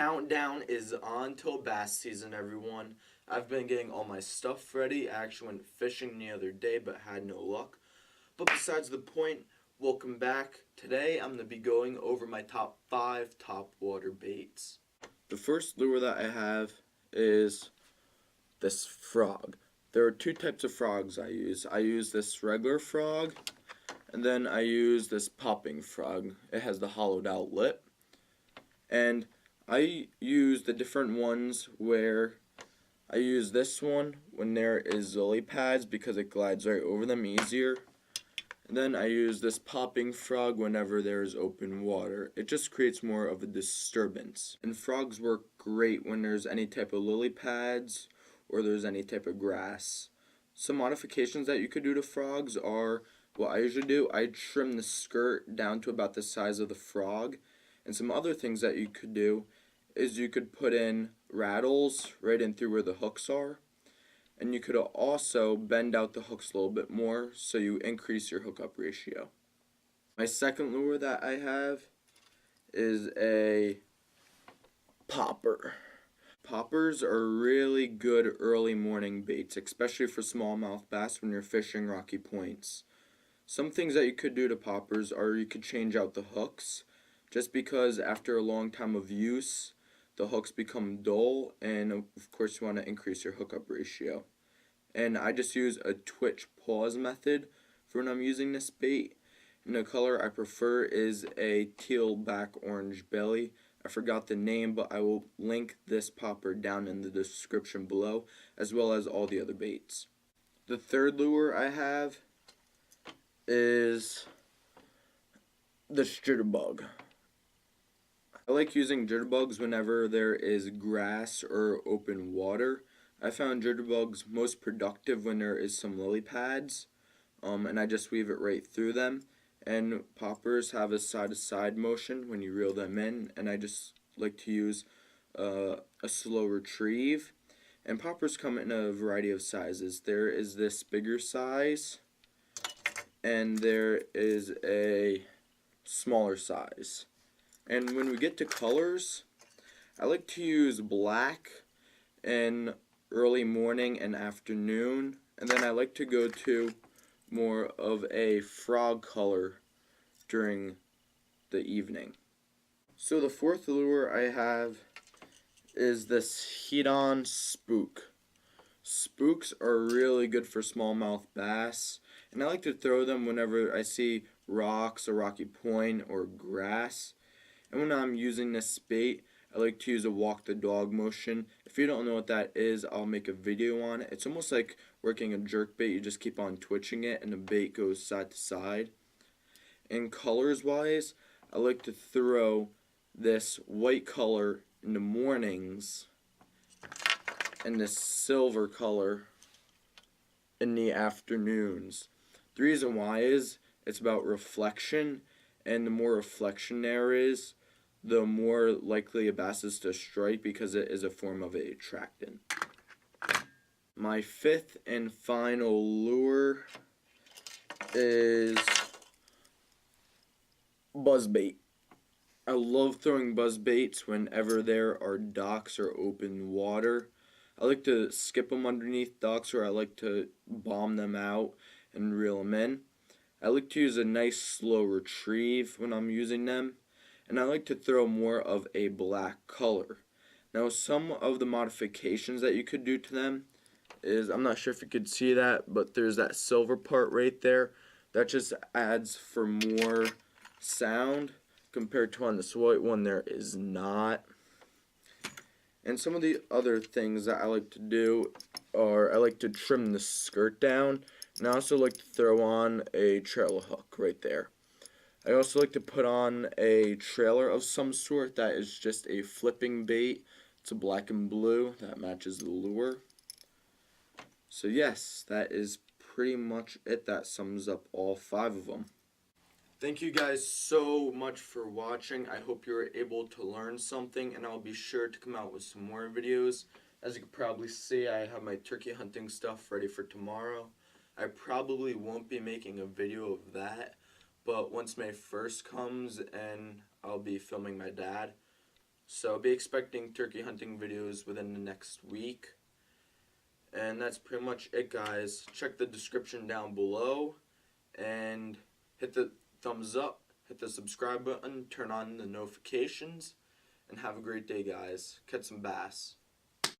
countdown is on till bass season, everyone. I've been getting all my stuff ready. I actually went fishing the other day but had no luck. But besides the point, welcome back. Today I'm going to be going over my top 5 top water baits. The first lure that I have is this frog. There are 2 types of frogs I use. I use this regular frog, and then I use this popping frog. It has the hollowed out lip. And I use the different ones where I use this one when there is lily pads because it glides right over them easier. And then I use this popping frog whenever there is open water. It just creates more of a disturbance. And frogs work great when there's any type of lily pads or there's any type of grass. Some modifications that you could do to frogs are what I usually do. I trim the skirt down to about the size of the frog. And some other things that you could do is you could put in rattles right in through where the hooks are. And you could also bend out the hooks a little bit more so you increase your hookup ratio. My second lure that I have is a popper. Poppers are really good early morning baits, especially for smallmouth bass when you're fishing rocky points. Some things that you could do to poppers are you could change out the hooks, just because after a long time of use, the hooks become dull, and of course you want to increase your hookup ratio. And I just use a twitch pause method for when I'm using this bait. And the color I prefer is a teal back orange belly. I forgot the name, but I will link this popper down in the description below, as well as all the other baits. The third lure I have is the jitterbug. I like using jitterbugs whenever there is grass or open water. I found jitterbugs most productive when there is some lily pads, and I just weave it right through them. And poppers have a side-to-side motion when you reel them in, and I just like to use a slow retrieve. And poppers come in a variety of sizes. There is this bigger size, and there is a smaller size. And when we get to colors, I like to use black in early morning and afternoon, and then I like to go to more of a frog color during the evening. So the fourth lure I have is this Heat-On Spook. Spooks are really good for smallmouth bass, and I like to throw them whenever I see rocks, a rocky point, or grass. And when I'm using this bait, I like to use a walk the dog motion. If you don't know what that is, I'll make a video on it. It's almost like working a jerk bait. You just keep on twitching it and the bait goes side to side. And colors wise, I like to throw this white color in the mornings and this silver color in the afternoons. The reason why is it's about reflection, and the more reflection there is, the more likely a bass is to strike because it is a form of a attractant. My fifth and final lure is buzzbait. I love throwing buzzbaits whenever there are docks or open water. I like to skip them underneath docks, or I like to bomb them out and reel them in. I like to use a nice slow retrieve when I'm using them. And I like to throw more of a black color. Now some of the modifications that you could do to them is, I'm not sure if you could see that, but there's that silver part right there. That just adds for more sound compared to on this white one there is not. And some of the other things that I like to do are I like to trim the skirt down, and I also like to throw on a trailer hook right there. I also like to put on a trailer of some sort that is just a flipping bait. It's a black and blue that matches the lure. So yes, that is pretty much it. That sums up all 5 of them. Thank you guys so much for watching. I hope you were able to learn something, and I'll be sure to come out with some more videos. As you can probably see, I have my turkey hunting stuff ready for tomorrow. I probably won't be making a video of that, but once May 1st comes and I'll be filming my dad, So be expecting turkey hunting videos within the next week. And that's pretty much it, guys. Check the description down below and hit the thumbs up, hit the subscribe button, turn on the notifications, and have a great day, guys. Catch some bass.